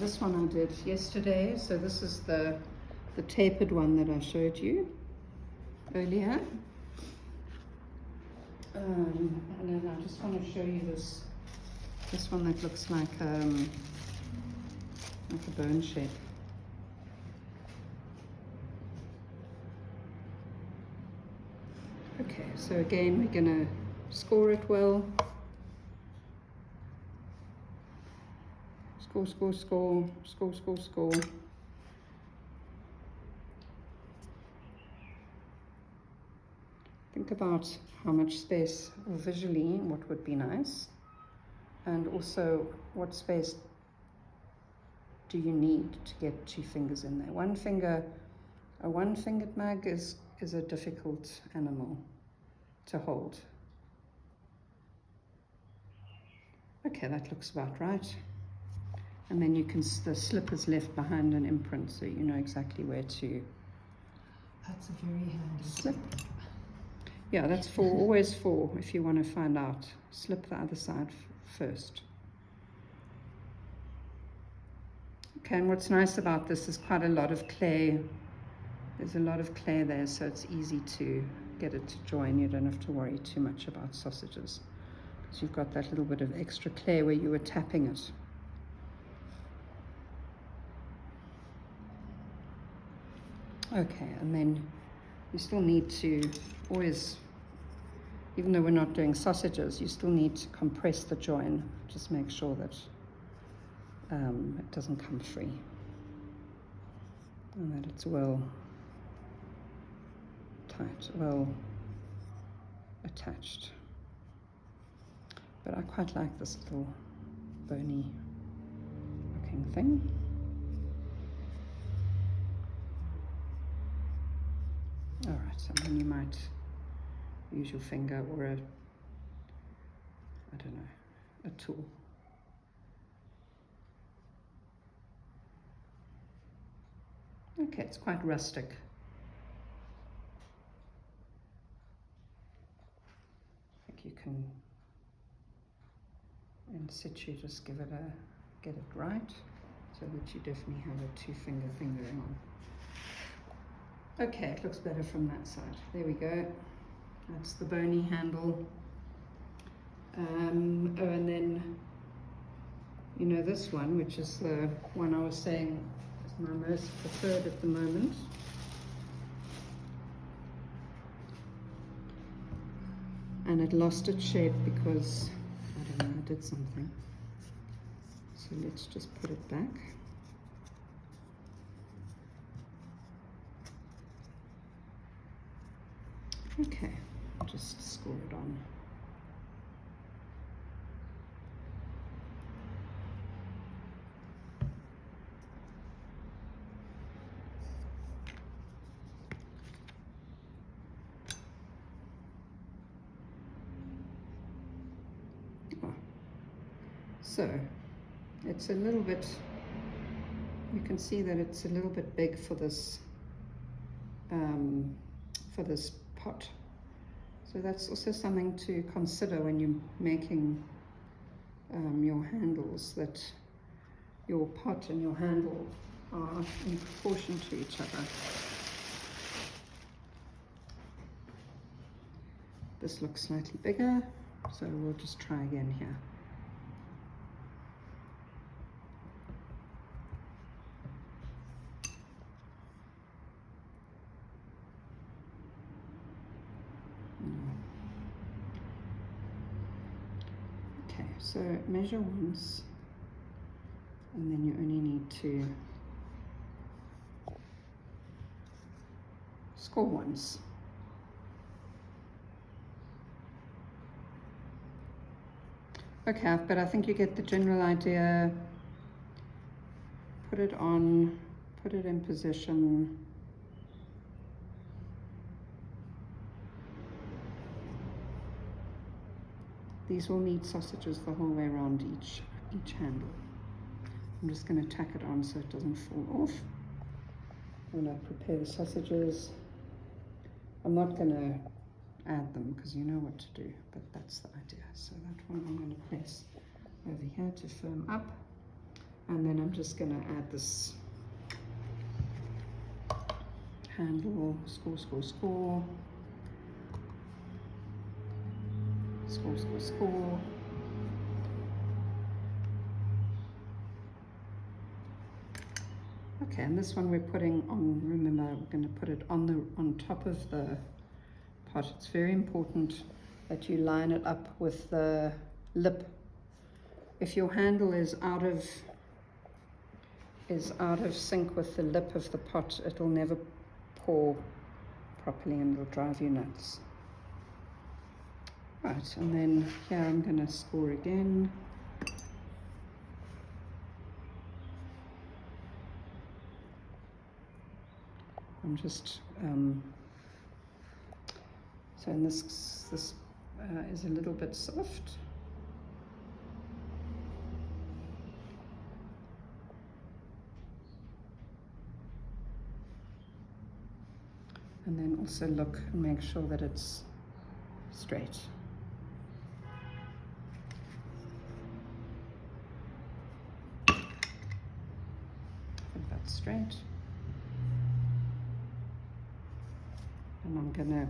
This one I did yesterday, so this is the tapered one that I showed you earlier. And then I just want to show you this one that looks like a bone shape. Okay, so again we're going to score it well. Score, score, score, score, score, score. Think about how much space, or visually, what would be nice, and also what space do you need to get 2 fingers in there. A one-fingered mug is a difficult animal to hold. Okay, that looks about right. And then the slip is left behind an imprint, so you know exactly where to. That's a very handy slip. Yeah, that's always for if you want to find out. Slip the other side first. Okay, and what's nice about this is quite a lot of clay. There's a lot of clay there, so it's easy to get it to join. You don't have to worry too much about sausages, because you've got that little bit of extra clay where you were tapping it. Okay, and then you still need to always, even though we're not doing sausages, you still need to compress the join. Just make sure that it doesn't come free and that it's well tight, well attached. But I quite like this little bony looking thing. All right, so then you might use your finger or I don't know, a tool. Okay, it's quite rustic. I think you can, in situ, just get it right, so that you definitely have a 2-finger thing going on. Okay, it looks better from that side. There we go. That's the bony handle. And then, you know, this one, which is the one I was saying is my most preferred at the moment. And it lost its shape because, I don't know, I did something. So let's just put it back. Okay, I'll just score it on. Oh. So, it's a little bit, you can see that it's a little bit big for this pot. So that's also something to consider when you're making your handles, that your pot and your handle are in proportion to each other. This looks slightly bigger, so we'll just try again here. Okay, so measure once, and then you only need to score once. Okay, but I think you get the general idea. Put it on, put it in position. These will need sausages the whole way around each handle. I'm just going to tack it on so it doesn't fall off. When I prepare the sausages, I'm not going to add them because you know what to do, but that's the idea. So that one I'm going to place over here to firm up. And then I'm just going to add this handle, score, score, score, score, score, score. Okay, and this one we're putting on, remember, we're going to put it on top of the pot. It's very important that you line it up with the lip. If your handle is out of sync with the lip of the pot, it'll never pour properly and it'll drive you nuts. Right, and then here I'm going to score again. I'm just so in this is a little bit soft. And then also look and make sure that it's straight. I think that's straight. And I'm gonna,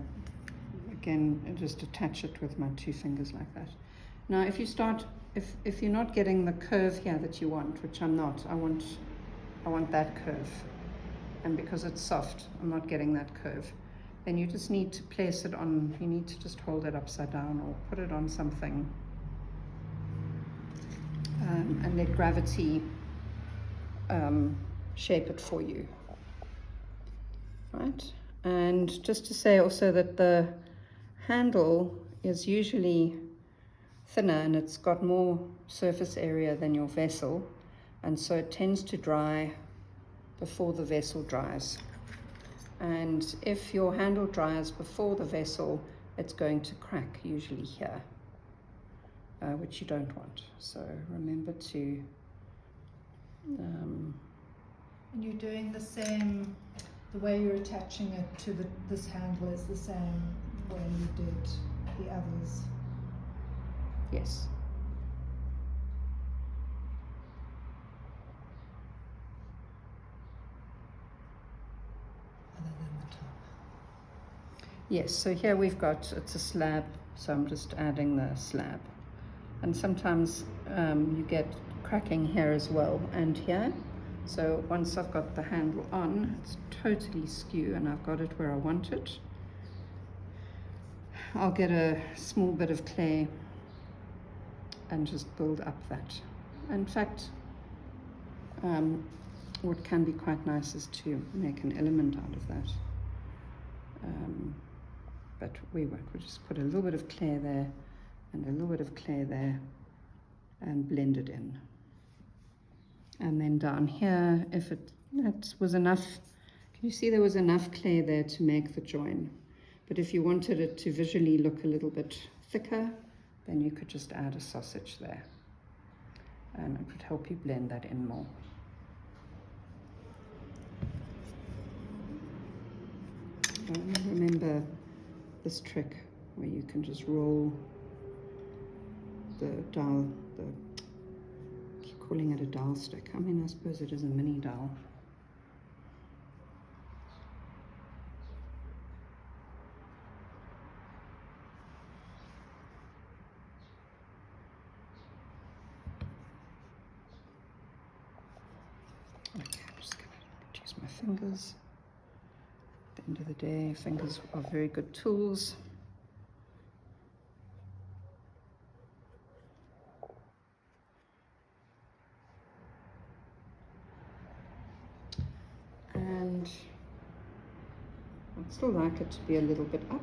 again, just attach it with my 2 fingers like that. Now, if you start, if you're not getting the curve here that you want, which I'm not, I want that curve. And because it's soft, I'm not getting that curve. Then you just need to place it on, you need to just hold it upside down or put it on something and let gravity shape it for you. Right? And just to say also that the handle is usually thinner and it's got more surface area than your vessel, and so it tends to dry before the vessel dries. And if your handle dries before the vessel, it's going to crack usually here, which you don't want. So remember to and you're doing the same, the way you're attaching it to this handle is the same way you did the others. Yes. Other than the top. Yes, so here we've got, it's a slab, so I'm just adding the slab. And sometimes you get cracking here as well and here. So once I've got the handle on, it's totally skew and I've got it where I want it. I'll get a small bit of clay and just build up that. In fact, what can be quite nice is to make an element out of that. But we won't. We'll just put a little bit of clay there and a little bit of clay there and blend it in. And then down here, if that was enough, can you see there was enough clay there to make the join? But if you wanted it to visually look a little bit thicker, then you could just add a sausage there. And it would help you blend that in more. Remember this trick where you can just roll the dowel, I keep calling it a dowel stick. I mean, I suppose it is a mini dowel. Okay, I'm just going to use my fingers. At the end of the day, fingers are very good tools. And I'd still like it to be a little bit up,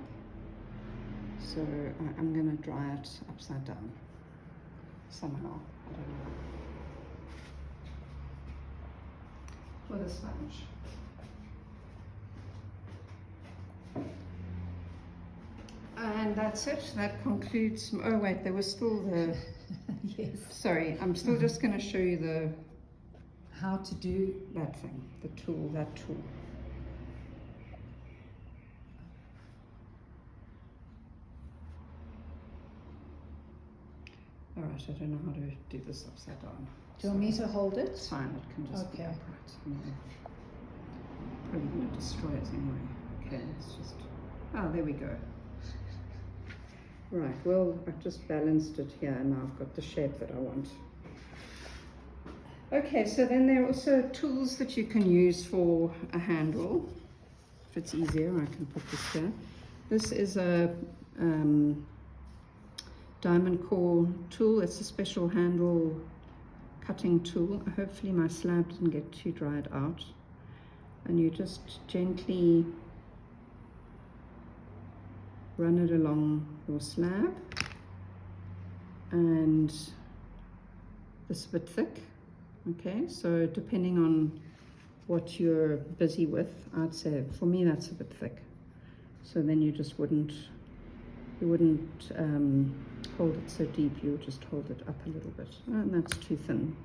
so I'm going to dry it upside down somehow, I don't know, with a sponge. And that's it. That concludes. Oh wait, there was still the. Yes. Sorry, I'm still just going to show you the. How to do that thing, the tool, that tool. Alright, I don't know how to do this upside down. Do you want me to hold It's it? fine, it can just be Okay. upright. No. Probably going to destroy it anyway. Okay, it's just... Oh, there we go. Right, well, I've just balanced it here and now I've got the shape that I want. Okay, so then there are also tools that you can use for a handle. If it's easier, I can put this here. This is a diamond core tool. It's a special handle cutting tool. Hopefully my slab didn't get too dried out. And you just gently run it along your slab, and this a bit thick. Okay, so depending on what you're busy with, I'd say for me that's a bit thick. So then you just wouldn't hold it so deep. You would just hold it up a little bit, and that's too thin.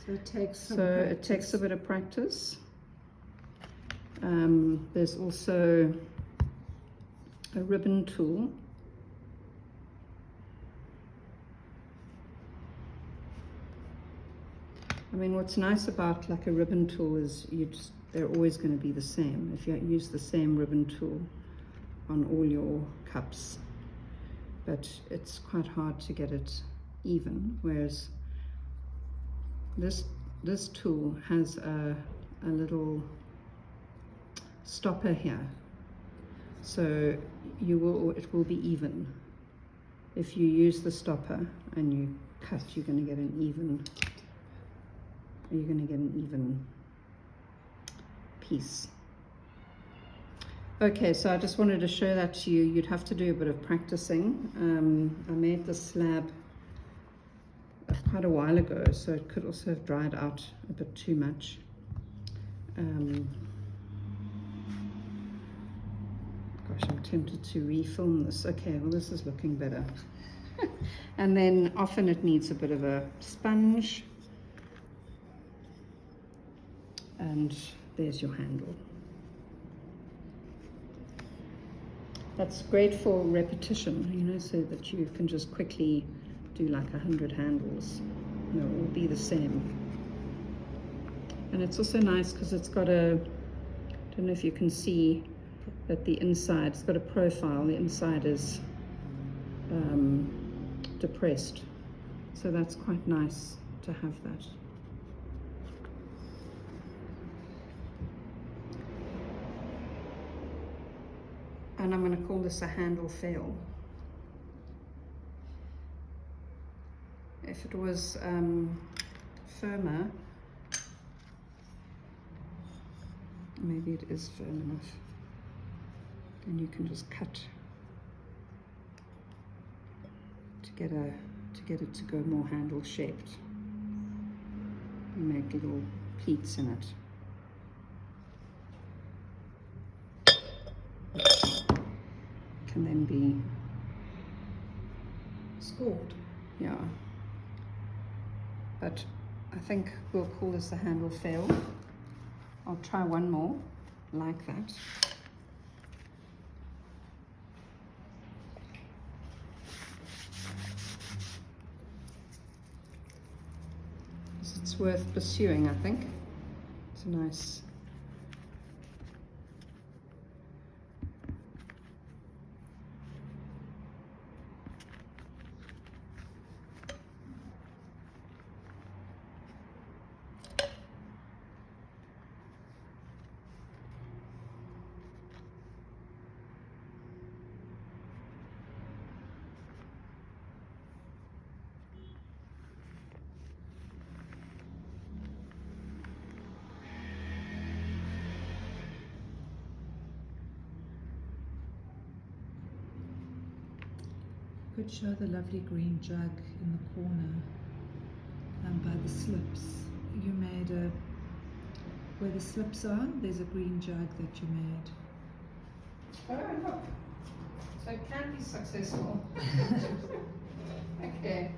So it takes some It takes a bit of practice. There's also a ribbon tool. I mean, what's nice about like a ribbon tool is they're always going to be the same. If you use the same ribbon tool on all your cups, but it's quite hard to get it even, whereas this tool has a little stopper here, so it will be even. If you use the stopper and you cut, you're going to get an even piece. Okay, so I just wanted to show that to you. You'd have to do a bit of practicing. I made this slab quite a while ago, so it could also have dried out a bit too much. Gosh, I'm tempted to refilm this. Okay, well this is looking better. And then often it needs a bit of a sponge. And there's your handle. That's great for repetition, you know, so that you can just quickly do like 100 handles. You know, all be the same. And it's also nice because it's got I don't know if you can see that the inside, it's got a profile. The inside is depressed. So that's quite nice to have that. And I'm going to call this a handle fail. If it was firmer, maybe it is firm enough, and you can just cut to get it to go more handle shaped. You make little pleats in it. Can then be scored. Yeah. But I think we'll call this a handle fail. I'll try one more like that. It's worth pursuing, I think. It's a nice. Could show the lovely green jug in the corner by the slips. You made where the slips are, there's a green jug that you made. Oh, look. So it can be successful. Okay.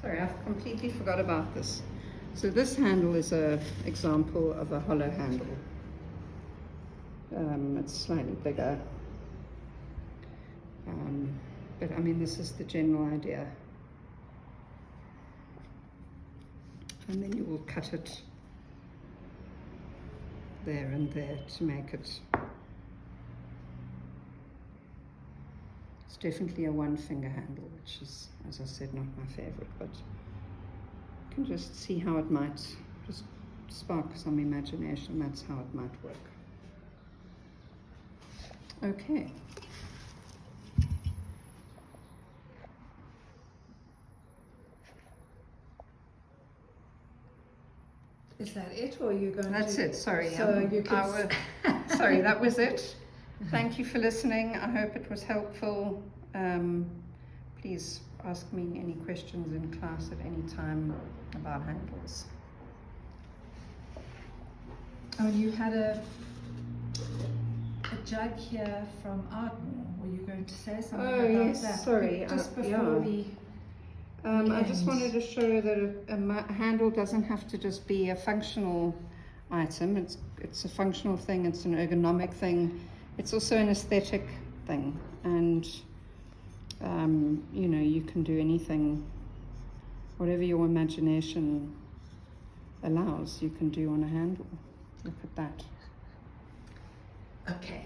Sorry, I've completely forgot about this. So this handle is an example of a hollow handle. It's slightly bigger. But I mean, this is the general idea. and then you will cut it there and there to make it. It's definitely a one finger handle, which is, as I said, not my favorite, but you can just see how it might just spark some imagination. That's how it might work. Okay. Is that it, or are you going That's to? it, sorry. So you can. Sorry, that was it. Thank you for listening. I hope it was helpful. Please ask me any questions in class at any time about handles. Oh, you had a jug here from Ardmore. Were you going to say something about yes, that? sorry. Just before yeah. we. I just end. wanted to show that a handle doesn't have to just be a functional item. It's a functional thing. It's an ergonomic thing. It's also an aesthetic thing, and you know, you can do anything, whatever your imagination allows, you can do on a handle. Look at that. Okay.